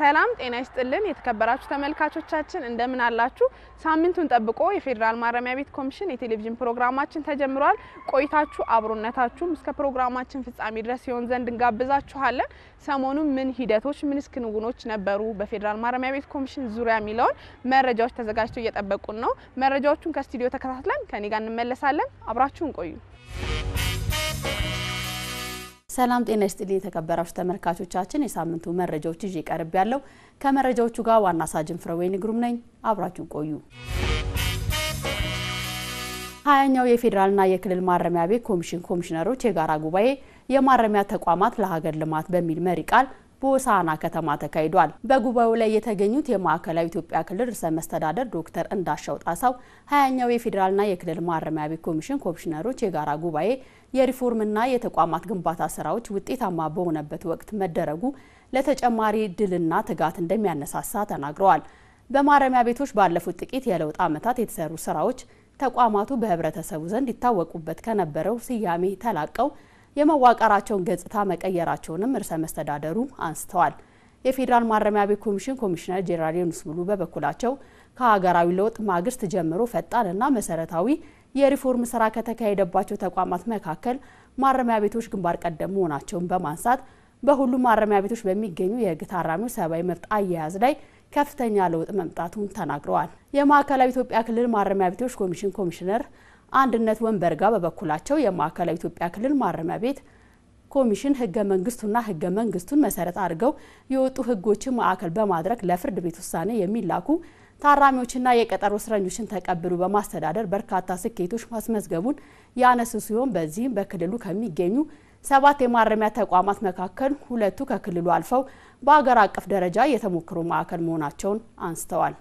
ሰላም ጤና ይስጥልን የተከበራችሁ ተመልካቾቻችን እንደምን አላችሁ ሳምንቱን ጠብቆ የፌደራል ማረሚያ ቤት ኮሚሽን የቴሌቪዥን ፕሮግራማችን ተጀምሯል ቆይታችሁ አብሮነታችሁ እስከ ፕሮግራማችን ፍጻሜ ድረስ ይሆን ዘንድ እንጋብዛችኋለን ሰሞኑን ምን ሂደቶች ምን ክንውኖች ነበሩ በፌደራል ማረሚያ ቤት ኮሚሽን ዙሪያ ሚለውን መረጃዎች ተዘጋጅተው እየጠበቁን ነው መረጃዎቹን ከስቱዲዮ ተከታትለን ከኔ ጋር እንመለሳለን አብራችሁን ቆዩ ሰላም ጤና ይስጥልኝ የተከበራችሁ ተመልካቾቻችን የሳምንቱ መረጃዎች ይዤ ቀርብ ያለው ከመረጃዎቹ ጋር ዋና ሳጅን ፍረወይን ግሩም ነኝ አብራችሁን ቆዩ 20ኛው የፌደራልና የክልል ማረሚያ ቤት ኮሚሽን ኮሚሽነሮች የጋራ ጉባኤ የማረሚያ ተቋማት ለሀገር ልማት በሚል መሪ ቃል በሆሳዕና ከተማ ተካሂዷል በጉባኤው ላይ የተገኙት የማዕከላዊ ኢትዮጵያ ክልል ርዕሰ መስተዳድር ዶክተር እንዳሻው ጣሰው 20ኛው የፌደራልና የክልል ማረሚያ ቤት ኮሚሽን ኮሚሽነሮች የጋራ ጉባኤ የሪፎርምና የተቋማት ግንባታ ስራዎች ውጤታማ በሆነበት ወቅት መደረጉ ለተጨማሪ ድልና ትጋት እንደሚያነሳሳ ተናግረዋል በማረሚያ ቤቶች ባለፉት ጥቂት የለውጥ ዓመታት የተሰሩ ስራዎች ተቋማቱ በህብረተሰቡ ዘንድ ይታወቁበት ከነበረው ስያሜ ተላቀው የመዋቀራቸውን ገጽታ መቀየራቸውንም ርዕሰ መስተዳድሩ አንስተዋል የፌደራል ማረሚያ ቤት ኮሚሽን ኮሚሽነር ጄኔራል ዮኑስ ሙሉ በበኩላቸው ከሀገራዊ ለውጥ ማግስት ጀምሮ ፈጣንና መሰረታዊ የሪፎርም ስራ ከተካሄደባቸው ተቋማት መካከል ማረሚያ ቤቶች ግንባር ቀደም መሆናቸውን በማንሳት በሁሉም ማረሚያ ቤቶች በሚገኙ የህግ ታራሚዎች ሰብአዊ መብት አያያዝ ላይ ከፍተኛ ለውጥ መምጣቱን ተናግረዋል የማዕከላዊ ኢትዮጵያ ክልል ማረሚያ ቤቶች ኮሚሽን ኮሚሽነር አንድነት ወንበርጋ በበኩላቸው የማዕከላዊ ኢትዮጵያ ክልል ማረሚያ ቤት ኮሚሽን ህገ መንግስቱን መሰረት አድርገው የወጡ ህጎችን ማዕከል በማድረግ ለፍርድ ቤት ውሳኔ የሚላኩ ታራሚዎችና የቀጠሮ እስረኞችን ተቀብሎ በማስተዳደር በርካታ ስኬቶች ማስመዝገቡን ያነሱ ሲሆን በዚህም በክልሉ ከሚገኙ 7 የማረሚያ ተቋማት መካከል 2 ከክልሉ አልፈው በአገር አቀፍ ደረጃ የተሞክሮ ማዕከል መሆናቸውን አንስተዋል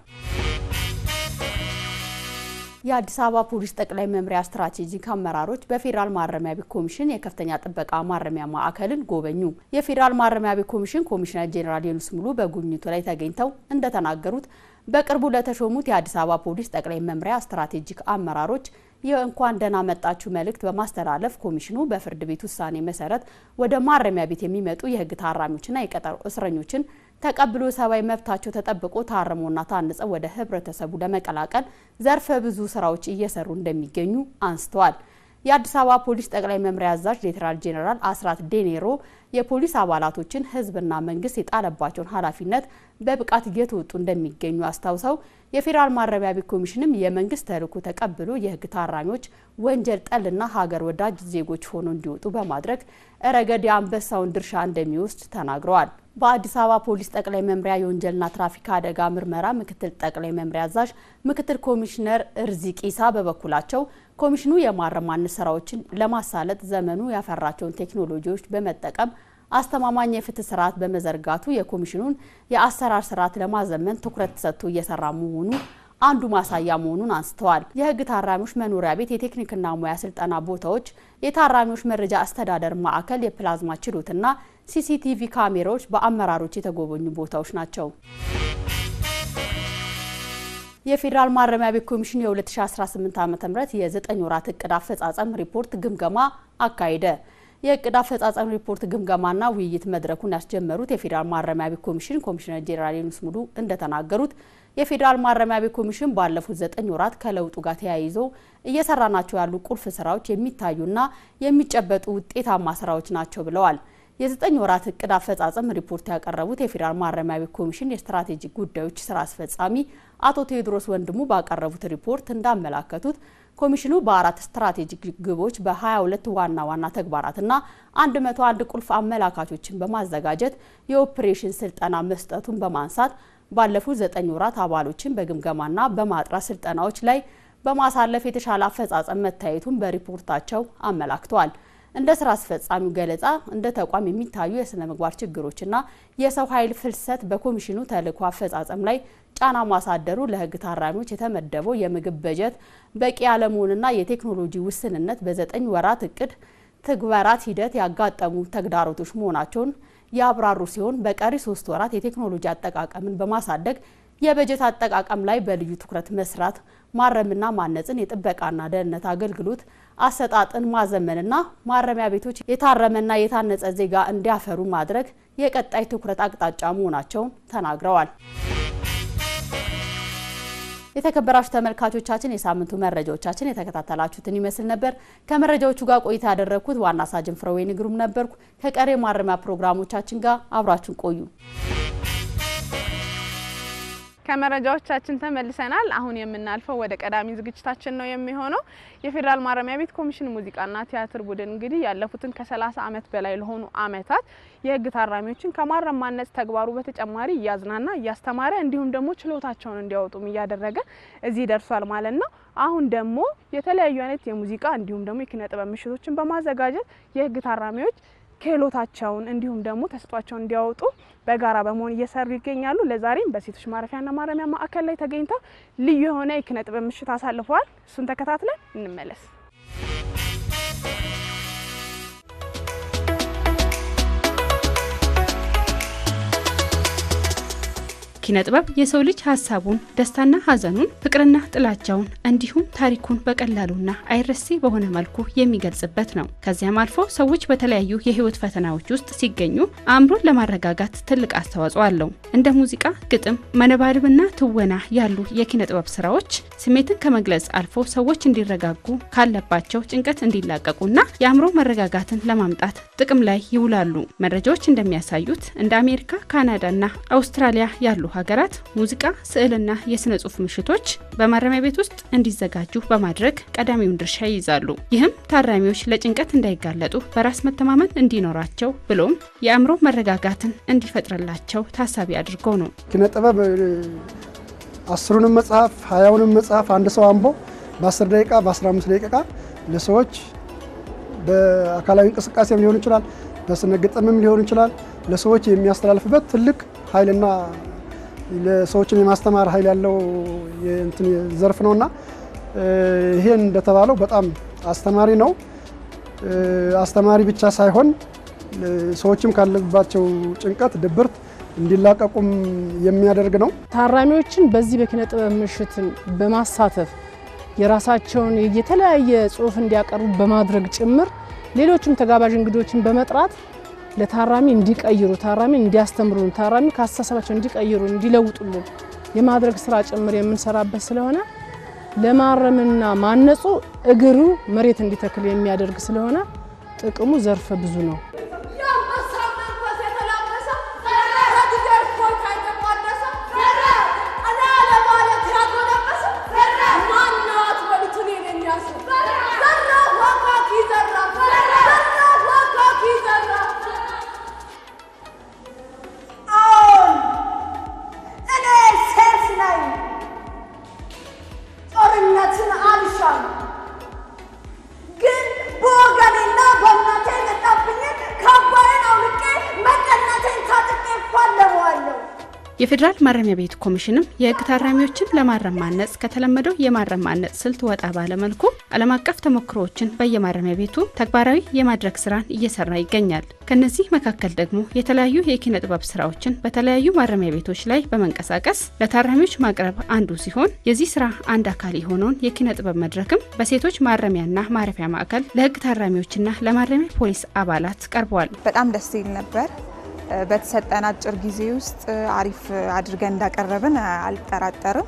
የአዲስ አበባ ፖሊስ ጠቅላይ መምሪያ ስትራቴጂክ አመራሮች በፌደራል ማረሚያ ቤት ኮሚሽን የከፍተኛ ጥበቃ ማረሚያ ማዕከልን ጎበኙ የፌደራል ማረሚያ ቤት ኮሚሽን ኮሚሽነር ጄኔራል ዮኑስ ሙሉ በጉብኝቱ ላይ ተገኝተው እንደተናገሩት በቅርቡ ለተሾሙት የአዲስ አበባ ፖሊስ ጠቅላይ መምሪያ ስትራቴጂክ አመራሮች የእንኳን ደህና መጣችሁ መልእክት በማስተላለፍ ኮሚሽኑ በፍርድ ቤት ውሳኔ መሰረት ወደ ማረሚያ ቤት የሚመጡ የህግ ታራሚዎችና የቀጠሮ እስረኞችን ተቀብሎ ሰብአዊ መብታቸው ተጠብቆ ታርሞና ታንጸው ወደ ህብረተሰቡ ለመቀላቀል ዘርፈ ብዙ ስራዎች እየሰሩ እንደሚገኙ አንስተዋል የአዲስ አበባ ፖሊስ ጠቅላይ መምሪያ አዛዥ ሌተናል ጄኔራል አስራት ዴኔሮ የፖሊስ አባላቶችን ህዝብና መንግስት የጣለባቸውን ኃላፊነት በብቃት እየተወጡ እንደሚገኙ አስታውሰው የፌደራል ማረሚያ ቤት ኮሚሽንም የመንግስት ተልዕኮ ተቀብሎ የህግ ታራሚዎች ወንጀል ጠልና ሀገር ወዳጅ ዜጎች ሆነው እንዲወጡ በማድረግ ረገድ የአንበሳውን ድርሻ እንደሚወስድ ተናግረዋል በአዲስ አበባ ፖሊስ ጠቅላይ መምሪያ የወንጀልና ትራፊክ አደጋ ምርመራ ምክትል ጠቅላይ መምሪያ አዛዥ ምክትል ኮሚሽነር እርዚቅ ኢሳ በበኩላቸው ኮሚሽኑ የማረሚያ ስራዎችን ለማሳለጥ ዘመኑ ያፈራቸውን ቴክኖሎጂዎች በመጠቀም አስተማማኝ የፍትህ ስርዓት በመዘርጋቱ የኮሚሽኑን የአሰራር ስርዓት ለማዘመን ትኩረት ሰጥቶ እየሰራ መሆኑ አንዱ ማሳያ መሆኑን አንስተዋል የህግ ታራሚዎች መኖሪያ ቤት የቴክኒክና ሙያ ስልጠና ቦታዎች የታራሚዎች መረጃ አስተዳደር ማዕከል የፕላዝማ ችሎትና ሲሲቲቪ ካሜራዎች በአመራሮች የተጎበኙ ቦታዎች ናቸው የፌደራል ማረሚያ ቤት ኮሚሽን የ2018 ዓ.ም የ9 ወራት እቅድ አፈጻጸም ሪፖርት ግምገማ አካሄደ የእቅድ አፈጻጸም ሪፖርት ግምገማና ውይይት መድረኩን ያስጀመሩት የፌደራል ማረሚያ ቤት ኮሚሽን ኮሚሽነር ጄኔራል ዮኑስ ሙሉ እንደተናገሩት የፌደራል ማረሚያ ቤት ኮሚሽን ባለፉት 9 ወራት ከለውጡ ጋር ተያይዞ እየሰራናቸው ያሉ ቁልፍ ስራዎች የሚታዩና የሚጨበጡ ውጤታማ ስራዎች ናቸው ብለዋል የ9 ወራት እቅድ አፈጻጸም ሪፖርት ያቀረቡት የፌደራል ማረሚያ ቤት ኮሚሽን የስትራቴጂክ ጉዳዮች ስራ አስፈጻሚ አቶ ቴዎድሮስ ወንድሙ ባቀረቡት ሪፖርት እንዳመላከቱት ኮሚሽኑ በ4 ስትራቴጂክ ግቦች በ22 ዋና ተግባራትና 101 ቁልፍ አመላካቾችን በማዘጋጀት የኦፕሬሽን ስልጠና መስጠቱን በማንሳት ባለፉት 9 ወራት አባሎችን በግምገማና በማጥራት ስልጠናዎች ላይ በማሳለፍ የተሻለ አፈጻጸም መታየቱን በሪፖርታቸው አመላክተዋል እንደ ስራ አስፈጻሚው ገለጻ እንደ ተቋም የሚታዩ የስነ ምግባር ችግሮችና የሰው ኃይል ፍልሰት በኮሚሽኑ ተልዕኮ አፈጻጸም ላይ ጫና ማሳደሩ ለህግ ታራሚዎች የተመደበው የምግብ በጀት በቂ ያለመሆንና የቴክኖሎጂ ውስንነት በ9 ወራት እቅድ ትግበራት ሂደት ያጋጠሙ ተግዳሮቶች መሆናቸውን ያብራሩ ሲሆን በቀሪ 3 ወራት የቴክኖሎጂ አጠቃቀምን በማሳደግ የበጀት አጠቃቀም ላይ በልዩ ትኩረት መስራት ማረምና ማነጽን የጥበቃና ደህንነት አገልግሎት አሰጣጥን ማዘመንና ማረሚያ ቤቶች የታረመና የታነጸ ዜጋ እንዲያፈሩ ማድረግ የቀጣይ ትኩረት አቅጣጫ መሆናቸውን ተናግረዋል። የተከበራችሁ ተመልካቾቻችን የሳምንቱ መረጃዎቻችን የተከታተላችሁትን ይመስል ነበር። ከመረጃዎቹ ጋር ቆይታ ያደረኩት ዋና ሳጅን ፍሬወይን ግሩም ነበርኩ። ከቀሪ ማረሚያ ፕሮግራሞቻችን ጋር አብራችሁን ቆዩ። ከመረጃዎቻችን ተመልሰናል። አሁን የምናልፈው ወደ ቀዳሚ ዝግጅታችን ነው የሚሆነው። የፌዴራል ማረሚያ ቤት ኮሚሽን ሙዚቃና ቲያትር ቡድን እንግዲህ ያለፉትን ከ30 ዓመት በላይ ለሆኑ ዓመታት የህግ ታራሚዎችን ከማረም ማነጽ ተግባሩ በተጨማሪ እያዝናና እያስተማረ እንዲሁም ደግሞ ችሎታቸውን እንዲያወጡም እያደረገ እዚህ ደርሷል ማለት ነው። አሁን ደግሞ የተለያዩ አይነት የሙዚቃ እንዲሁም ደግሞ የኪነ ጥበብ ምሽቶችን በማዘጋጀት የህግ ታራሚዎች ክህሎታቸውን እንዲሁም ደግሞ ተስጧቸውን እንዲያወጡ በጋራ በመሆን እየሰሩ ይገኛሉ። ለዛሬም በሴቶች ማረፊያና ማረሚያ ማዕከል ላይ ተገኝተው ልዩ የሆነ የኪነ ጥበብ ምሽት አሳልፈዋል። እሱን ተከታትለን እንመለስ። ኪነ ጥበብ የሰው ልጅ ሀሳቡን፣ ደስታና ሀዘኑን፣ ፍቅርና ጥላቻውን እንዲሁም ታሪኩን በቀላሉና አይረሴ በሆነ መልኩ የሚገልጽበት ነው። ከዚያም አልፎ ሰዎች በተለያዩ የህይወት ፈተናዎች ውስጥ ሲገኙ አእምሮን ለማረጋጋት ትልቅ አስተዋጽኦ አለው። እንደ ሙዚቃ፣ ግጥም፣ መነባንብና ትወና ያሉ የኪነ ጥበብ ስራዎች ስሜትን ከመግለጽ አልፎ ሰዎች እንዲረጋጉ ካለባቸው ጭንቀት እንዲላቀቁና የአእምሮ መረጋጋትን ለማምጣት ጥቅም ላይ ይውላሉ። መረጃዎች እንደሚያሳዩት እንደ አሜሪካ፣ ካናዳና አውስትራሊያ ያሉ ሀገራት ሙዚቃ፣ ስዕልና የስነ ጽሁፍ ምሽቶች በማረሚያ ቤት ውስጥ እንዲዘጋጁ በማድረግ ቀዳሚውን ድርሻ ይይዛሉ። ይህም ታራሚዎች ለጭንቀት እንዳይጋለጡ፣ በራስ መተማመን እንዲኖራቸው ብሎም የአእምሮ መረጋጋትን እንዲፈጥርላቸው ታሳቢ አድርገው ነው። ኪነ ጥበብ 10ንም መጽሐፍ 20ንም መጽሐፍ አንድ ሰው አንቦ በ10 ደቂቃ በ15 ደቂቃ ለሰዎች በአካላዊ እንቅስቃሴም ሊሆን ይችላል፣ በስነ ግጥምም ሊሆን ይችላል ለሰዎች የሚያስተላልፍበት ትልቅ ኃይልና ለሰዎችን የማስተማር ኃይል ያለው የእንትን ዘርፍ ነውና ይሄን እንደተባለው በጣም አስተማሪ ነው። አስተማሪ ብቻ ሳይሆን ሰዎችም ካለባቸው ጭንቀት፣ ድብርት እንዲላቀቁም የሚያደርግ ነው። ታራሚዎችን በዚህ በኪነ ጥበብ ምሽት በማሳተፍ የራሳቸውን የተለያየ ጽሁፍ እንዲያቀርቡ በማድረግ ጭምር ሌሎችም ተጋባዥ እንግዶችን በመጥራት ለታራሚ እንዲቀይሩ፣ ታራሚ እንዲያስተምሩ፣ ታራሚ ካስተሳሰባቸው እንዲቀይሩ፣ እንዲለውጡልን የማድረግ ስራ ጭምር የምንሰራበት ስለሆነ ለማረምና ማነጹ እግሩ መሬት እንዲተክል የሚያደርግ ስለሆነ ጥቅሙ ዘርፈ ብዙ ነው። የፌዴራል ማረሚያ ቤት ኮሚሽንም የህግ ታራሚዎችን ለማረም ማነጽ ከተለመደው የማረም ማነጽ ስልት ወጣ ባለ መልኩ ዓለም አቀፍ ተሞክሮዎችን በየማረሚያ ቤቱ ተግባራዊ የማድረግ ስራን እየሰራ ይገኛል። ከነዚህ መካከል ደግሞ የተለያዩ የኪነ ጥበብ ስራዎችን በተለያዩ ማረሚያ ቤቶች ላይ በመንቀሳቀስ ለታራሚዎች ማቅረብ አንዱ ሲሆን የዚህ ስራ አንድ አካል የሆነውን የኪነ ጥበብ መድረክም በሴቶች ማረሚያና ማረፊያ ማዕከል ለህግ ታራሚዎችና ለማረሚያ ፖሊስ አባላት ቀርቧል። በጣም ደስ ይል ነበር። በተሰጠን አጭር ጊዜ ውስጥ አሪፍ አድርገን እንዳቀረብን አልጠራጠርም።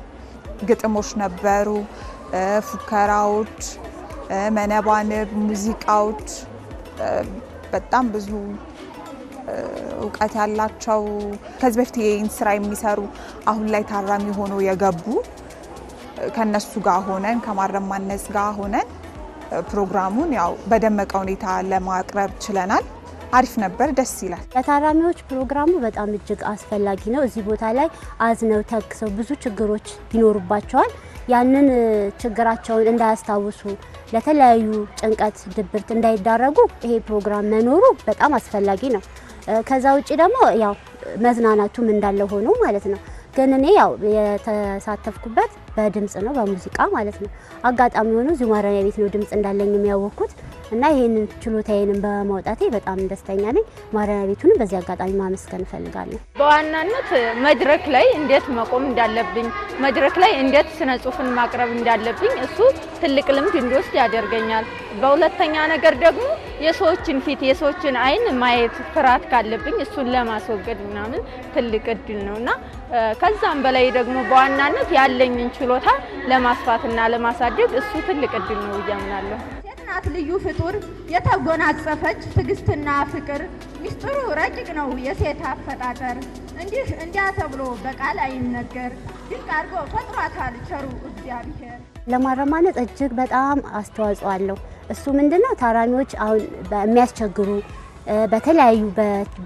ግጥሞች ነበሩ፣ ፉከራዎች፣ መነባንብ፣ ሙዚቃዎች፣ በጣም ብዙ እውቀት ያላቸው ከዚህ በፊት ይህን ስራ የሚሰሩ አሁን ላይ ታራሚ ሆኖ የገቡ ከነሱ ጋር ሆነን ከማረም ማነጽ ጋር ሆነን ፕሮግራሙን ያው በደመቀ ሁኔታ ለማቅረብ ችለናል። አሪፍ ነበር፣ ደስ ይላል። ለታራሚዎች ፕሮግራሙ በጣም እጅግ አስፈላጊ ነው። እዚህ ቦታ ላይ አዝነው ተክሰው ብዙ ችግሮች ይኖሩባቸዋል። ያንን ችግራቸውን እንዳያስታውሱ ለተለያዩ ጭንቀት፣ ድብርት እንዳይዳረጉ ይሄ ፕሮግራም መኖሩ በጣም አስፈላጊ ነው። ከዛ ውጪ ደግሞ ያው መዝናናቱም እንዳለ ሆኖ ማለት ነው። ግን እኔ ያው የተሳተፍኩበት በድምጽ ነው በሙዚቃ ማለት ነው። አጋጣሚ ሆኖ እዚሁ ማረሚያ ቤት ነው ድምጽ እንዳለኝ የሚያወቅኩት እና ይሄንን ችሎታዬንም በማውጣቴ በጣም ደስተኛ ነኝ። ማረሚያ ቤቱንም በዚህ አጋጣሚ ማመስገን እፈልጋለሁ። በዋናነት መድረክ ላይ እንዴት መቆም እንዳለብኝ፣ መድረክ ላይ እንዴት ስነ ጽሁፍን ማቅረብ እንዳለብኝ እሱ ትልቅ ልምድ እንድወስድ ያደርገኛል። በሁለተኛ ነገር ደግሞ የሰዎችን ፊት የሰዎችን አይን ማየት ፍርሃት ካለብኝ እሱን ለማስወገድ ምናምን ትልቅ እድል ነውና ከዛም በላይ ደግሞ በዋናነት ያለኝን ችሎታ ለማስፋትና ለማሳደግ እሱ ትልቅ እድል ነው እያምናለሁ። ሴት ልዩ ፍጡር የተጎናጸፈች ትግስትና ፍቅር ሚስጥሩ ረቂቅ ነው የሴት አፈጣጠር እንዲያ ተብሎ በቃል አይነገር ድንቅ አድርጎ ፈጥሯታል ቸሩ እግዚአብሔር። ለማረማነጽ እጅግ በጣም አስተዋጽኦ አለው። እሱ ምንድነው ታራሚዎች አሁን የሚያስቸግሩ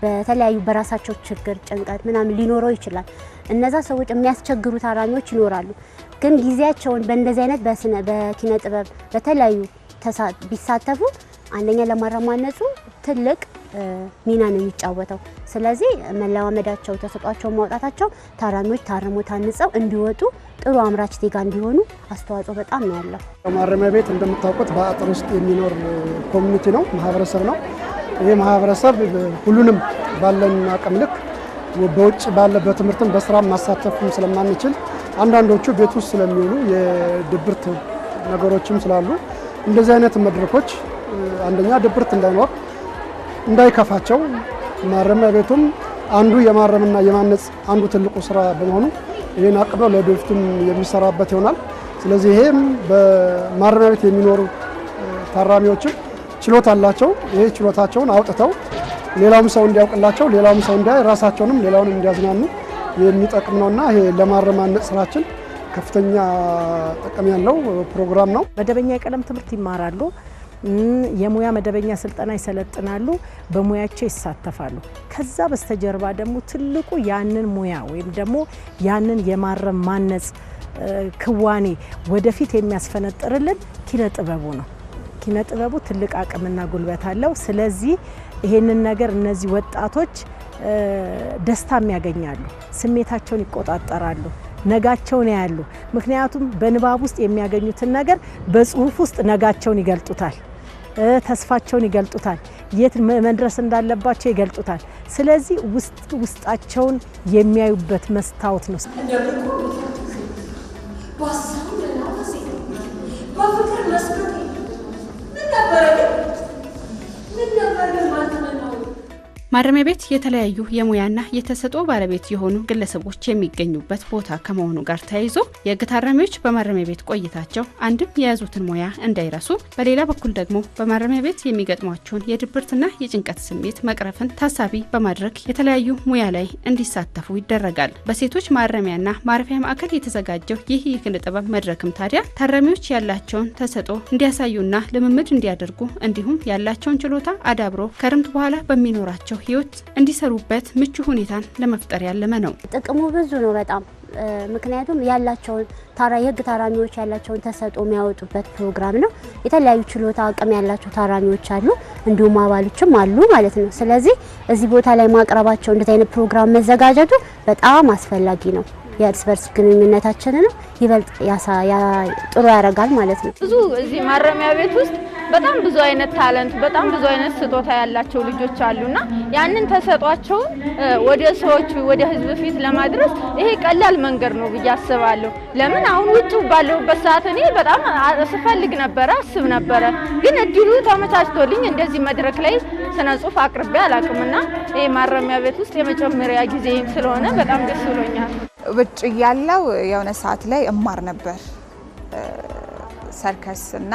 በተለያዩ በራሳቸው ችግር ጭንቀት ምናምን ሊኖረው ይችላል። እነዛ ሰዎች የሚያስቸግሩ ታራሚዎች ይኖራሉ። ግን ጊዜያቸውን በእንደዚህ አይነት በኪነ ጥበብ በተለያዩ ቢሳተፉ አንደኛ ለማረማነጹ ትልቅ ሚና ነው የሚጫወተው። ስለዚህ መለማመዳቸው ተሰጧቸው ማውጣታቸው ታራሚዎች ታርሞ ታንጸው እንዲወጡ ጥሩ አምራች ዜጋ እንዲሆኑ አስተዋጽኦ በጣም ነው ያለው። ማረሚያ ቤት እንደምታውቁት በአጥር ውስጥ የሚኖር ኮሚኒቲ ነው፣ ማህበረሰብ ነው። ይሄ ማህበረሰብ ሁሉንም ባለን አቅም ልክ በውጭ ባለ በትምህርትም በስራም ማሳተፍም ስለማንችል አንዳንዶቹ ቤት ውስጥ ስለሚውሉ የድብርት ነገሮችም ስላሉ እንደዚህ አይነት መድረኮች አንደኛ ድብርት እንዳይኖር እንዳይከፋቸው ማረሚያ ቤቱም አንዱ የማረምና የማነጽ አንዱ ትልቁ ስራ በመሆኑ ይሄን አቅዶ ለወደፊቱም የሚሰራበት ይሆናል። ስለዚህ ይሄም በማረሚያ ቤት የሚኖሩ ታራሚዎችም ችሎታ አላቸው። ይሄ ችሎታቸውን አውጥተው ሌላውም ሰው እንዲያውቅላቸው ሌላውም ሰው እንዲያይ ራሳቸውንም ሌላውንም እንዲያዝናኑ የሚጠቅም ነውና ይሄ ለማረማነጽ ስራችን ከፍተኛ ጥቅም ያለው ፕሮግራም ነው። መደበኛ የቀለም ትምህርት ይማራሉ። የሙያ መደበኛ ስልጠና ይሰለጥናሉ፣ በሙያቸው ይሳተፋሉ። ከዛ በስተጀርባ ደግሞ ትልቁ ያንን ሙያ ወይም ደግሞ ያንን የማረም ማነጽ ክዋኔ ወደፊት የሚያስፈነጥርልን ኪነ ጥበቡ ነው። ኪነ ጥበቡ ትልቅ አቅምና ጉልበት አለው። ስለዚህ ይሄንን ነገር እነዚህ ወጣቶች ደስታም ያገኛሉ፣ ስሜታቸውን ይቆጣጠራሉ፣ ነጋቸውን ያያሉ። ምክንያቱም በንባብ ውስጥ የሚያገኙትን ነገር በጽሁፍ ውስጥ ነጋቸውን ይገልጡታል፣ ተስፋቸውን ይገልጡታል፣ የት መድረስ እንዳለባቸው ይገልጡታል። ስለዚህ ውስጣቸውን የሚያዩበት መስታወት ነው። ማረሚያ ቤት የተለያዩ የሙያና የተሰጥኦ ባለቤት የሆኑ ግለሰቦች የሚገኙበት ቦታ ከመሆኑ ጋር ተያይዞ የሕግ ታራሚዎች በማረሚያ ቤት ቆይታቸው አንድም የያዙትን ሙያ እንዳይረሱ፣ በሌላ በኩል ደግሞ በማረሚያ ቤት የሚገጥሟቸውን የድብርትና የጭንቀት ስሜት መቅረፍን ታሳቢ በማድረግ የተለያዩ ሙያ ላይ እንዲሳተፉ ይደረጋል። በሴቶች ማረሚያና ማረፊያ ማዕከል የተዘጋጀው ይህ የኪነ ጥበብ መድረክም ታዲያ ታራሚዎች ያላቸውን ተሰጥኦ እንዲያሳዩና ልምምድ እንዲያደርጉ እንዲሁም ያላቸውን ችሎታ አዳብሮ ከርምት በኋላ በሚኖራቸው ህይወት እንዲሰሩበት ምቹ ሁኔታን ለመፍጠር ያለመ ነው። ጥቅሙ ብዙ ነው በጣም ምክንያቱም ያላቸውን የህግ ታራሚዎች ያላቸውን ተሰጥኦ የሚያወጡበት ፕሮግራም ነው። የተለያዩ ችሎታ አቅም ያላቸው ታራሚዎች አሉ፣ እንዲሁም አባሎችም አሉ ማለት ነው። ስለዚህ እዚህ ቦታ ላይ ማቅረባቸው እንደዚህ አይነት ፕሮግራም መዘጋጀቱ በጣም አስፈላጊ ነው። የእርስ በርስ ግንኙነታችንን ይበልጥ ጥሩ ያደርጋል ማለት ነው። ብዙ እዚህ ማረሚያ ቤት ውስጥ በጣም ብዙ አይነት ታለንት በጣም ብዙ አይነት ስጦታ ያላቸው ልጆች አሉና ያንን ተሰጧቸውን ወደ ሰዎች ወደ ህዝብ ፊት ለማድረስ ይሄ ቀላል መንገድ ነው ብዬ አስባለሁ። ለምን አሁን ውጭ ባለሁበት ሰዓት እኔ በጣም አስፈልግ ነበር አስብ ነበር፣ ግን እድሉ ተመቻችቶልኝ እንደዚህ መድረክ ላይ ስነ ጽሁፍ አቅርቤ አላቅምና ይሄ ማረሚያ ቤት ውስጥ የመጀመሪያ ጊዜ ስለሆነ በጣም ደስ ብሎኛል። ውጭ ያለው የሆነ ሰዓት ላይ እማር ነበር ሰርከስ እና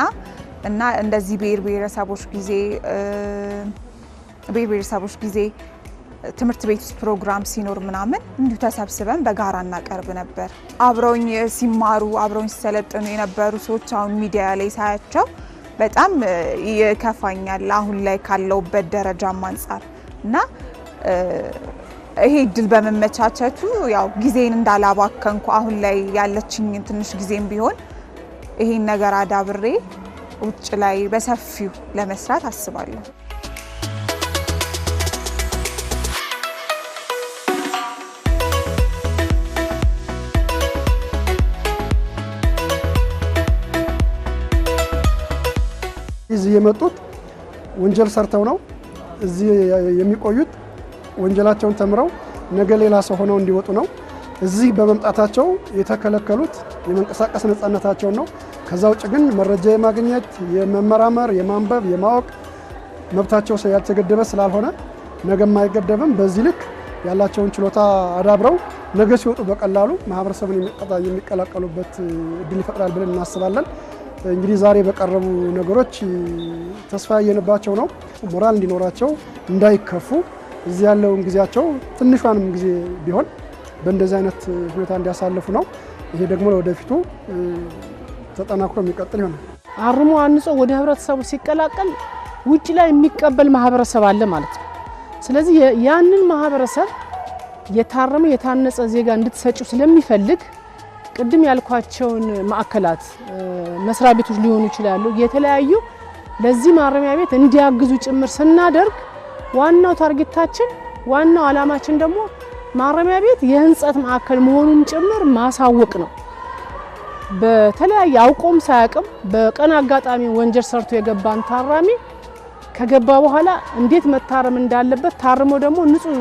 እንደዚህ ብሔር ብሔረሰቦች ጊዜ ትምህርት ቤት ውስጥ ፕሮግራም ሲኖር ምናምን እንዲሁ ተሰብስበን በጋራ እናቀርብ ነበር። አብረውኝ ሲማሩ አብረውኝ ሲሰለጥኑ የነበሩ ሰዎች አሁን ሚዲያ ላይ ሳያቸው በጣም ይከፋኛል አሁን ላይ ካለውበት ደረጃም አንፃር እና ይሄ እድል በመመቻቸቱ ያው ጊዜን እንዳላባከንኩ አሁን ላይ ያለችኝ ትንሽ ጊዜም ቢሆን ይሄን ነገር አዳብሬ ውጭ ላይ በሰፊው ለመስራት አስባለሁ። የመጡት ወንጀል ሰርተው ነው እዚህ የሚቆዩት። ወንጀላቸውን ተምረው ነገ ሌላ ሰው ሆነው እንዲወጡ ነው። እዚህ በመምጣታቸው የተከለከሉት የመንቀሳቀስ ነፃነታቸውን ነው። ከዛ ውጭ ግን መረጃ የማግኘት የመመራመር የማንበብ የማወቅ መብታቸው ያልተገደበ ስላልሆነ ነገም አይገደብም። በዚህ ልክ ያላቸውን ችሎታ አዳብረው ነገ ሲወጡ በቀላሉ ማህበረሰቡን የሚቀላቀሉበት እድል ይፈጥራል ብለን እናስባለን። እንግዲህ ዛሬ በቀረቡ ነገሮች ተስፋ ያየንባቸው ነው። ሞራል እንዲኖራቸው እንዳይከፉ እዚህ ያለውን ጊዜያቸው ትንሿንም ጊዜ ቢሆን በእንደዚህ አይነት ሁኔታ እንዲያሳልፉ ነው። ይሄ ደግሞ ለወደፊቱ ተጠናክሮ የሚቀጥል ይሆናል። አርሞ አንጾ ወደ ህብረተሰቡ ሲቀላቀል ውጪ ላይ የሚቀበል ማህበረሰብ አለ ማለት ነው። ስለዚህ ያንን ማህበረሰብ የታረመ የታነጸ ዜጋ እንድትሰጪው ስለሚፈልግ ቅድም ያልኳቸውን ማዕከላት መስሪያ ቤቶች ሊሆኑ ይችላሉ የተለያዩ ለዚህ ማረሚያ ቤት እንዲያግዙ ጭምር ስናደርግ ዋናው ታርጌታችን ዋናው አላማችን ደግሞ ማረሚያ ቤት የህንጸት ማዕከል መሆኑን ጭምር ማሳወቅ ነው። በተለያየ አውቆም ሳያቅም በቀን አጋጣሚ ወንጀል ሰርቶ የገባን ታራሚ ከገባ በኋላ እንዴት መታረም እንዳለበት ታርሞ ደግሞ ንጹህ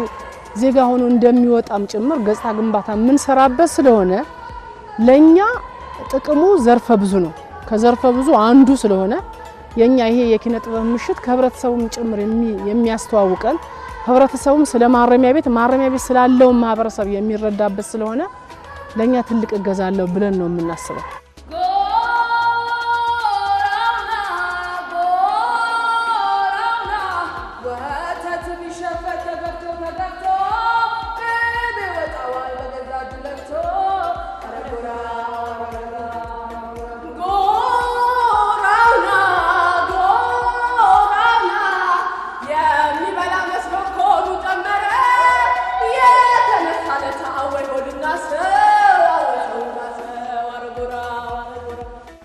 ዜጋ ሆኖ እንደሚወጣም ጭምር ገጽታ ግንባታ ምን ሰራበት ስለሆነ ለኛ ጥቅሙ ዘርፈ ብዙ ነው። ከዘርፈ ብዙ አንዱ ስለሆነ የኛ ይሄ የኪነ ጥበብ ምሽት ከህብረተሰቡም ጭምር የሚያስተዋውቀን ህብረተሰቡም ስለ ማረሚያ ቤት ስላለው ማህበረሰብ የሚረዳበት ስለሆነ ለኛ ትልቅ እገዛ አለው ብለን ነው የምናስበው።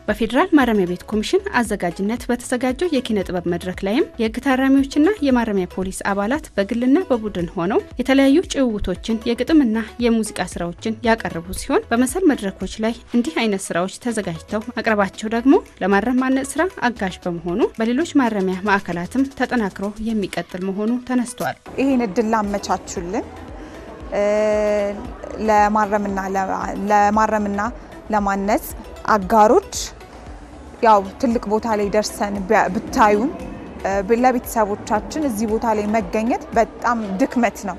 በፌዴራል ማረሚያ ቤት ኮሚሽን አዘጋጅነት በተዘጋጀው የኪነ ጥበብ መድረክ ላይም የህግ ታራሚዎችና የማረሚያ ፖሊስ አባላት በግልና በቡድን ሆነው የተለያዩ ጭውውቶችን የግጥምና የሙዚቃ ስራዎችን ያቀርቡ ሲሆን በመሰል መድረኮች ላይ እንዲህ አይነት ስራዎች ተዘጋጅተው መቅረባቸው ደግሞ ለማረም ማነጽ ስራ አጋዥ በመሆኑ በሌሎች ማረሚያ ማዕከላትም ተጠናክሮ የሚቀጥል መሆኑ ተነስቷል። ይሄን እድል ላመቻቹልን ለማረምና ለማነጽ አጋሮች ያው ትልቅ ቦታ ላይ ደርሰን ብታዩን ለቤተሰቦቻችን እዚህ ቦታ ላይ መገኘት በጣም ድክመት ነው።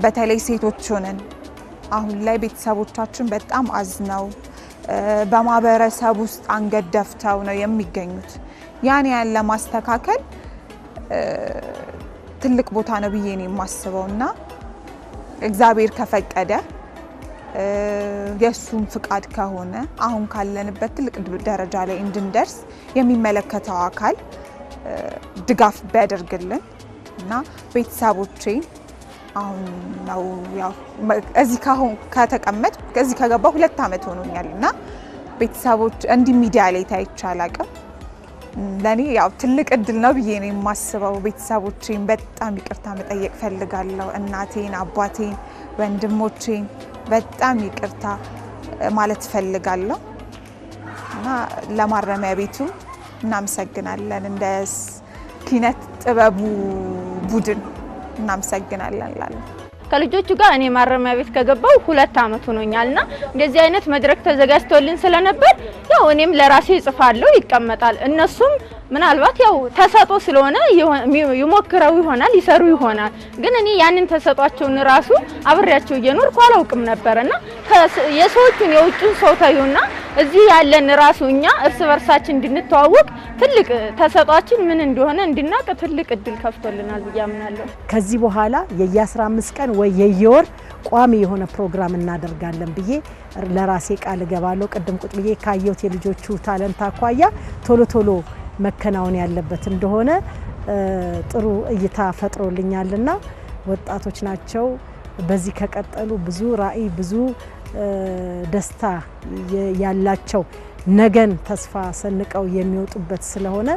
በተለይ ሴቶች ሆነን አሁን ላይ ቤተሰቦቻችን በጣም አዝነው በማህበረሰብ ውስጥ አንገት ደፍተው ነው የሚገኙት። ያን ለማስተካከል ትልቅ ቦታ ነው ብዬ ነው የማስበውና እግዚአብሔር ከፈቀደ የሱም ፍቃድ ከሆነ አሁን ካለንበት ትልቅ ደረጃ ላይ እንድንደርስ የሚመለከተው አካል ድጋፍ ቢያደርግልን እና ቤተሰቦቼ አሁን ነው ያው እዚህ ከተቀመጥ እዚህ ከገባሁ 2 አመት ሆኖኛልና ቤተሰቦች እንዲህ ሚዲያ ላይ ታይቻላቀም ለኔ ያው ትልቅ እድል ነው ብዬ ነው የማስበው። ቤተሰቦቼን በጣም ይቅርታ መጠየቅ ፈልጋለሁ። እናቴን፣ አባቴን፣ ወንድሞቼን በጣም ይቅርታ ማለት ፈልጋለሁ እና ለማረሚያ ቤቱ እናመሰግናለን። እንደ ኪነት ጥበቡ ቡድን እናመሰግናለን ላለ ከልጆቹ ጋር እኔ ማረሚያ ቤት ከገባው 2 አመት ሆኖኛልና እንደዚህ አይነት መድረክ ተዘጋጅቶልን ስለነበር ያው እኔም ለራሴ ጽፋለሁ ይቀመጣል። እነሱም ምናልባት ያው ተሰጦ ስለሆነ ይሞክረው ይሆናል ይሰሩ ይሆናል። ግን እኔ ያንን ተሰጧቸውን ራሱ አብሬያቸው እየኖርኩ አላውቅም ነበርና የሰዎቹን የውጭን ሰው ታዩና እዚህ ያለን ራሱ እኛ እርስ በርሳችን እንድንተዋወቅ ትልቅ ተሰጧችን ምን እንደሆነ እንድናቀ ትልቅ እድል ከፍቶልናል ብዬ አምናለሁ። ከዚህ በኋላ የ15 ቀን ወይ የየወር ቋሚ የሆነ ፕሮግራም እናደርጋለን ብዬ ለራሴ ቃል ገባለሁ። ቀደም ቁጥ ብዬ ካየሁት የልጆቹ ታለንት አኳያ ቶሎ መከናወን ያለበት እንደሆነ ጥሩ እይታ ፈጥሮልኛልና ወጣቶች ናቸው። በዚህ ከቀጠሉ ብዙ ራዕይ ብዙ ደስታ ያላቸው ነገን ተስፋ ሰንቀው የሚወጡበት ስለሆነ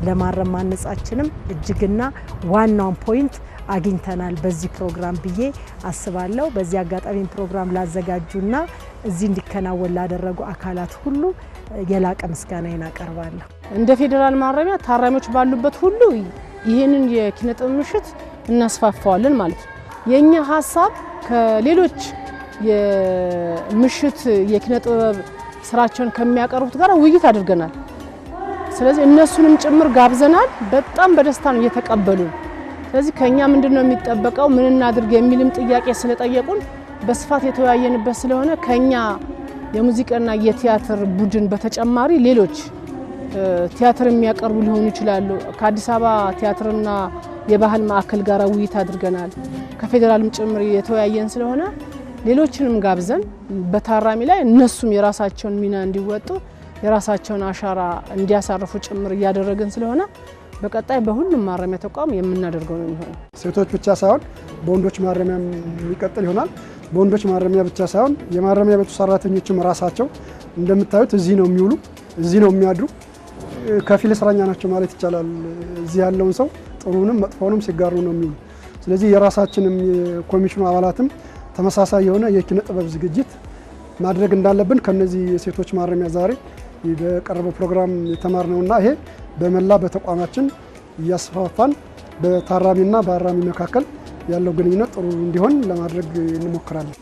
ለማረም ማነጻችንም እጅግና ዋናውን ፖይንት አግኝተናል በዚህ ፕሮግራም ብዬ አስባለሁ። በዚህ አጋጣሚ ፕሮግራም ላዘጋጁና እዚህ እንዲከናወን ላደረጉ አካላት ሁሉ የላቀ ምስጋናዬን አቀርባለሁ። እንደ ፌዴራል ማረሚያ ታራሚዎች ባሉበት ሁሉ ይህንን የኪነ ጥበብ ምሽት እናስፋፋዋለን ማለት ነው። የኛ ሀሳብ ከሌሎች የምሽት የኪነ ጥበብ ስራቸውን ከሚያቀርቡት ጋር ውይይት አድርገናል። ስለዚህ እነሱንም ጭምር ጋብዘናል። በጣም በደስታ ነው እየተቀበሉ። ስለዚህ ከኛ ምንድነው የሚጠበቀው ምን እናድርግ የሚልም ጥያቄ ስለጠየቁን በስፋት የተወያየንበት ስለሆነ ከኛ የሙዚቃና የቲያትር ቡድን በተጨማሪ ሌሎች ቲያትር የሚያቀርቡ ሊሆኑ ይችላሉ። ከአዲስ አበባ ቲያትርና የባህል ማዕከል ጋር ውይይት አድርገናል። ከፌዴራልም ጭምር የተወያየን ስለሆነ ሌሎችንም ጋብዘን በታራሚ ላይ እነሱም የራሳቸውን ሚና እንዲወጡ የራሳቸውን አሻራ እንዲያሳርፉ ጭምር እያደረግን ስለሆነ በቀጣይ በሁሉም ማረሚያ ተቋም የምናደርገው ነው የሚሆነው። ሴቶች ብቻ ሳይሆን በወንዶች ማረሚያም የሚቀጥል ይሆናል። በወንዶች ማረሚያ ብቻ ሳይሆን የማረሚያ ቤቱ ሰራተኞችም ራሳቸው እንደምታዩት እዚህ ነው የሚውሉ፣ እዚህ ነው የሚያድሩ። ከፊል እስረኛ ናቸው ማለት ይቻላል። እዚህ ያለውን ሰው ጥሩንም መጥፎውንም ሲጋሩ ነው የሚውሉ። ስለዚህ የራሳችንም የኮሚሽኑ አባላትም ተመሳሳይ የሆነ የኪነ ጥበብ ዝግጅት ማድረግ እንዳለብን ከነዚህ የሴቶች ማረሚያ ዛሬ በቀረበው ፕሮግራም የተማርነውና ይሄ በመላ በተቋማችን እያስፋፋን በታራሚና በአራሚ መካከል ያለው ግንኙነት ጥሩ እንዲሆን ለማድረግ እንሞክራለን።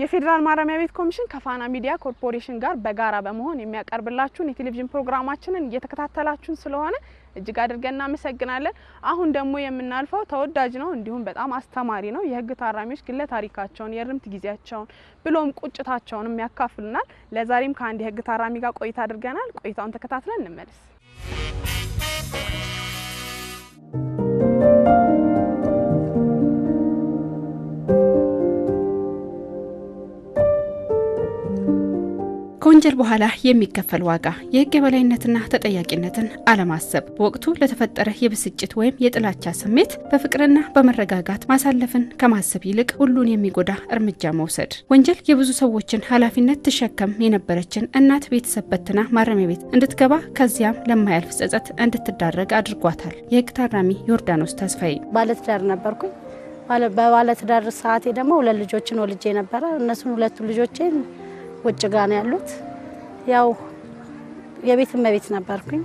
የፌዴራል ማረሚያ ቤት ኮሚሽን ከፋና ሚዲያ ኮርፖሬሽን ጋር በጋራ በመሆን የሚያቀርብላችሁን የቴሌቪዥን ፕሮግራማችንን እየተከታተላችሁን ስለሆነ እጅግ አድርገን እናመሰግናለን። አሁን ደግሞ የምናልፈው ተወዳጅ ነው እንዲሁም በጣም አስተማሪ ነው። የህግ ታራሚዎች ግለ ታሪካቸውን፣ የእርምት ጊዜያቸውን ብሎም ቁጭታቸውን ያካፍሉናል። ለዛሬም ከአንድ የህግ ታራሚ ጋር ቆይታ አድርገናል። ቆይታውን ተከታትለን እንመለስ። ከወንጀል በኋላ የሚከፈል ዋጋ የህግ የበላይነትና ተጠያቂነትን አለማሰብ፣ በወቅቱ ለተፈጠረ የብስጭት ወይም የጥላቻ ስሜት በፍቅርና በመረጋጋት ማሳለፍን ከማሰብ ይልቅ ሁሉን የሚጎዳ እርምጃ መውሰድ። ወንጀል የብዙ ሰዎችን ኃላፊነት ትሸከም የነበረችን እናት ቤተሰብ በትና ማረሚያ ቤት እንድትገባ ከዚያም ለማያልፍ ጸጸት እንድትዳረግ አድርጓታል። የህግ ታራሚ ዮርዳኖስ ተስፋዬ ባለትዳር ነበርኩኝ። በባለትዳር ሰዓቴ ደግሞ ሁለት ልጆችን ወልጄ ነበረ። እነሱን ሁለቱ ልጆቼን ውጭ ጋር ነው ያሉት። ያው የቤት እመቤት ነበርኩኝ።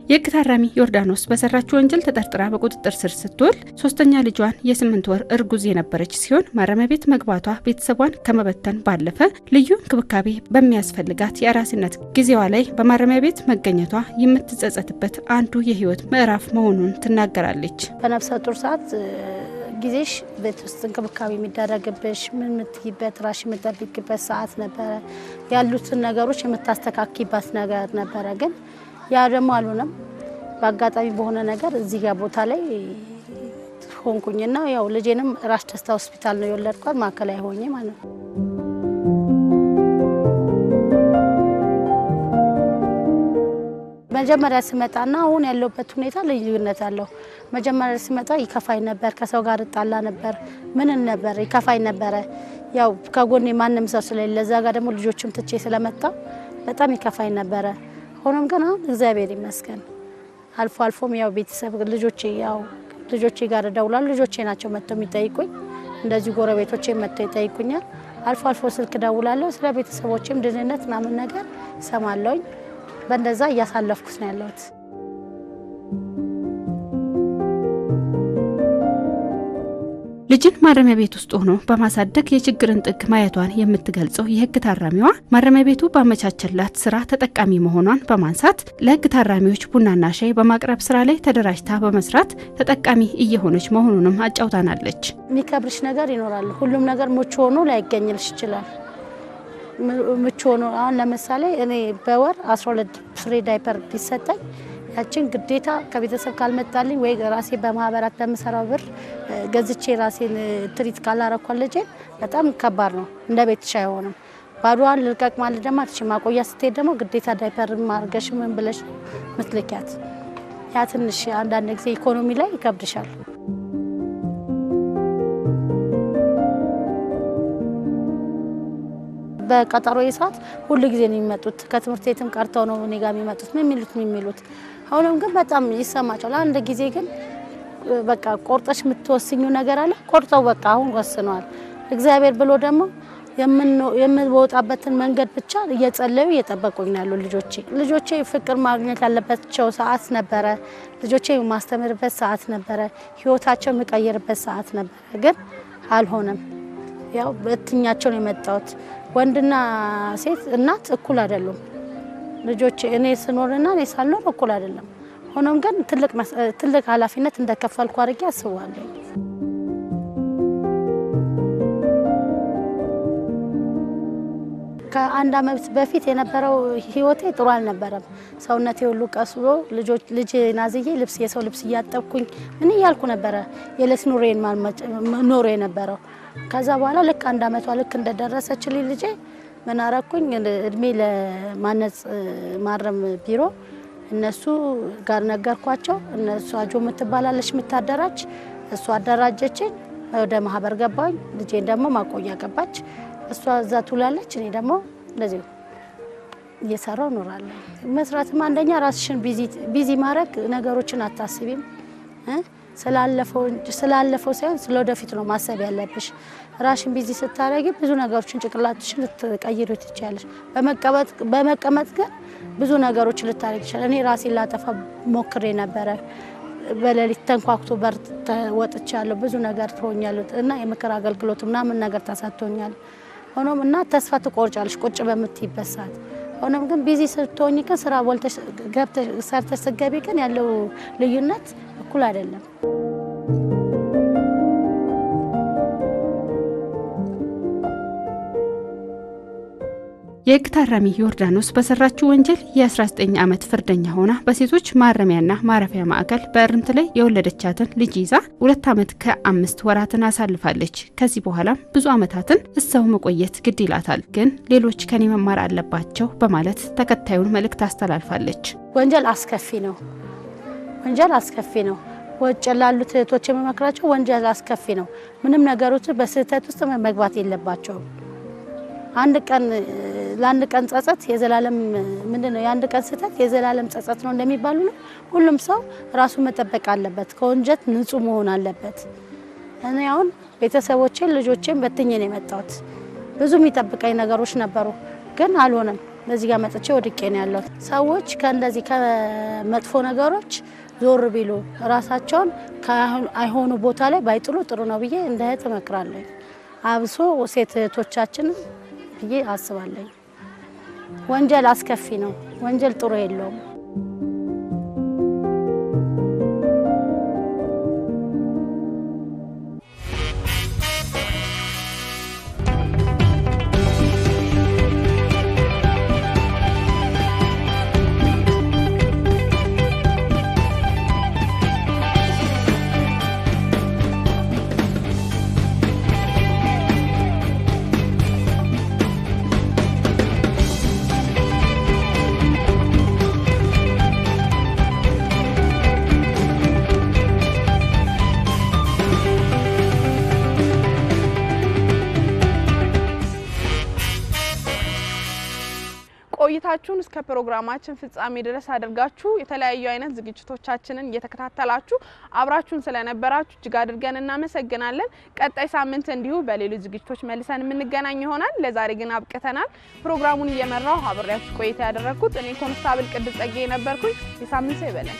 የህግ ታራሚ ዮርዳኖስ በሰራችው ወንጀል ተጠርጥራ በቁጥጥር ስር ስትውል ሶስተኛ ልጇን የ8 ወር እርጉዝ የነበረች ሲሆን ማረሚያ ቤት መግባቷ ቤተሰቧን ከመበተን ባለፈ ልዩ እንክብካቤ በሚያስፈልጋት የአራስነት ጊዜዋ ላይ በማረሚያ ቤት መገኘቷ የምትጸጸትበት አንዱ የህይወት ምዕራፍ መሆኑን ትናገራለች። በነፍሰ ጡር ሰዓት ጊዜሽ ቤት ውስጥ እንክብካቤ የሚደረግብሽ ምን ምትይበት ራሽ የምትጠብቂበት ሰዓት ነበረ። ያሉትን ነገሮች የምታስተካክይበት ነገር ነበረ። ግን ያ ደግሞ አልሆነም። በአጋጣሚ በሆነ ነገር እዚህ ጋር ቦታ ላይ ሆንኩኝና ያው ልጄንም ራስ ደስታ ሆስፒታል ነው የወለድኳት፣ ማዕከላዊ ሆኜ ማለት ነው። መጀመሪያ ስመጣና አሁን ያለውበት ሁኔታ ልዩነት አለው። መጀመሪያ ስመጣ ይከፋይ ነበር፣ ከሰው ጋር እጣላ ነበር፣ ምን ነበር ይከፋይ ነበር። ያው ከጎኔ ማንም ሰው ስለሌለ እዛ ጋር ደግሞ ልጆችም ትቼ ስለመጣ በጣም ይከፋይ ነበር። ሆኖም ግን አሁን እግዚአብሔር ይመስገን አልፎ አልፎም ያው ቤተሰብ ልጆቼ ጋር ደውላሉ። ልጆቼ ናቸው መጥተው የሚጠይቁኝ፣ እንደዚህ ጎረቤቶቼ መጥተው ይጠይቁኛል። አልፎ አልፎ ስልክ ደውላለሁ። ስለ ቤተሰቦቼም ድህነት ምናምን ነገር ሰማለሁኝ። በእንደዛ እያሳለፍኩት ነው ያለሁት። ልጅን ማረሚያ ቤት ውስጥ ሆኖ በማሳደግ የችግርን ጥግ ማየቷን የምትገልጸው የህግ ታራሚዋ ማረሚያ ቤቱ ባመቻቸላት ስራ ተጠቃሚ መሆኗን በማንሳት ለህግ ታራሚዎች ቡናና ሻይ በማቅረብ ስራ ላይ ተደራጅታ በመስራት ተጠቃሚ እየሆነች መሆኑንም አጫውታናለች። የሚከብርሽ ነገር ይኖራል። ሁሉም ነገር ምቹ ሆኖ ላይገኝልሽ ይችላል። ምቹ ሆኖ አሁን ለምሳሌ እኔ በወር 12 ፍሪ ዳይፐር ቢሰጠኝ ያችን ግዴታ ከቤተሰብ ካልመጣልኝ ወይ ራሴ በማህበራት በመሰራው ብር ገዝቼ ራሴን ትሪት ካላረኳለች በጣም ከባድ ነው። እንደ ቤትሽ አይሆንም። ባዶዋን ልቀቅ ማለት ደግሞ ማቆያ ስትሄድ ደግሞ ግዴታ ዳይፐር ማርገሽ ምን ብለሽ ምትልኪያት ያ ትንሽ አንዳንድ ጊዜ ኢኮኖሚ ላይ ይከብድሻል። በቀጠሮ ሰዓት ሁሉ ጊዜ ነው የሚመጡት። ከትምህርት ቤትም ቀርተው ነው እኔ ጋር የሚመጡት። ምን የሚሉት አሁንም ግን በጣም ይሰማቻል። አንድ ጊዜ ግን በቃ ቆርጠሽ የምትወስኙ ነገር አለ። ቆርጠው በቃ አሁን ወስነዋል። እግዚአብሔር ብሎ ደግሞ የምወጣበትን መንገድ ብቻ እየጸለዩ እየጠበቁኝ ያሉ ልጆቼ ፍቅር ማግኘት ያለባቸው ሰዓት ነበረ። ልጆቼ ማስተምርበት ሰዓት ነበረ። ህይወታቸው የሚቀየርበት ሰዓት ነበረ። ግን አልሆነም። ያው በትኛቸው ነው የመጣሁት። ወንድና ሴት እናት እኩል አይደሉም። ልጆች እኔ ስኖርና እኔ ሳልኖር እኩል አይደለም። ሆኖም ግን ትልቅ ኃላፊነት እንደከፈልኩ አድርጌ አስባለሁ። ከአንድ አመት በፊት የነበረው ህይወቴ ጥሩ አልነበረም። ሰውነቴ ሁሉ ቀስሎ ልጅ ናዝዬ የሰው ልብስ እያጠብኩኝ ምን እያልኩ ነበረ የለስ ኑሬን ኖሬ የነበረው። ከዛ በኋላ ልክ አንድ አመቷ ልክ እንደደረሰችልኝ ልጄ ምን አረኩኝ እድሜ ለማነጽ ማረም ቢሮ እነሱ ጋር ነገርኳቸው። እነሱ አጆ ምትባላለች ምታደራጅ እሷ አደራጀችኝ። ወደ ማህበር ገባኝ። ልጄን ደግሞ ማቆያ ገባች። እሷ እዛ ትውላለች። እኔ ደግሞ እንደዚህ እየሰራው ኖራለሁ። መስራትም አንደኛ ራስሽን ቢዚ ማድረግ ነገሮችን አታስቢም። ስላለፈው ሳይሆን ስለወደፊት ነው ማሰብ ያለብሽ። ራስሽን ቢዚ ስታረጊ ብዙ ነገሮችን ጭንቅላትሽን ልትቀይሪ ትችያለሽ። በመቀመጥ ግን ብዙ ነገሮችን ልታረጊ ይችላል። እኔ ራሴን ላጠፋ ሞክሬ ነበረ። በሌሊት ተንኳክቶ በር ወጥቻለሁ። ብዙ ነገር ትሆኛለሁ እና የምክር አገልግሎት ምናምን ነገር ተሰጥቶኛል። ሆኖም እና ተስፋ ትቆርጫለሽ ቁጭ በምትይበት ሰዓት። ሆኖም ግን ቢዚ ስትሆኚ ግን ስራ ቦልተሽ ገብተሽ ሰርተሽ ስትገቢ ግን ያለው ልዩነት እኩል አይደለም። የህግ ታራሚ ዮርዳኖስ በሰራችው ወንጀል የ19 ዓመት ፍርደኛ ሆና በሴቶች ማረሚያና ማረፊያ ማዕከል በእርምት ላይ የወለደቻትን ልጅ ይዛ 2 ዓመት ከ5 ወራትን አሳልፋለች። ከዚህ በኋላ ብዙ ዓመታትን እዛው መቆየት ግድ ይላታል። ግን ሌሎች ከኔ መማር አለባቸው በማለት ተከታዩን መልእክት አስተላልፋለች። ወንጀል አስከፊ ነው። ወጭ ላሉት እህቶች የመመክራቸው ወንጀል አስከፊ ነው። ምንም ነገሮች በስህተት ውስጥ መግባት የለባቸው። ለአንድ ቀን ጸጸት የዘላለም ምንድነው? የአንድ ቀን ስህተት የዘላለም ጸጸት ነው እንደሚባሉ ነው። ሁሉም ሰው ራሱ መጠበቅ አለበት። ከወንጀል ንጹህ መሆን አለበት። እኔ አሁን ቤተሰቦቼን ልጆቼን በትኜ ነው የመጣሁት። ብዙ የሚጠብቀኝ ነገሮች ነበሩ፣ ግን አልሆነም። ለዚህ ጋር መጥቼ ወድቄ ነው ያለሁት። ሰዎች ከእንደዚህ ከመጥፎ ነገሮች ዞር ቢሉ ራሳቸውን አይሆኑ ቦታ ላይ ባይጥሉ ጥሩ ነው ብዬ እንደ እህት እመክራለሁ። አብሶ ሴት እህቶቻችን ብዬ አስባለሁ። ወንጀል አስከፊ ነው። ወንጀል ጥሩ የለውም። ቆይታችሁን እስከ ፕሮግራማችን ፍጻሜ ድረስ አድርጋችሁ የተለያዩ አይነት ዝግጅቶቻችንን እየተከታተላችሁ አብራችሁን ስለነበራችሁ እጅግ አድርገን እናመሰግናለን። ቀጣይ ሳምንት እንዲሁ በሌሎች ዝግጅቶች መልሰን የምንገናኝ ይሆናል። ለዛሬ ግን አብቅተናል። ፕሮግራሙን እየመራው አብሬያችሁ ቆይታ ያደረኩት እኔ ኮንስታብል ቅድስት ጸጋዬ ነበርኩኝ። የሳምንት ሰው ይበለን።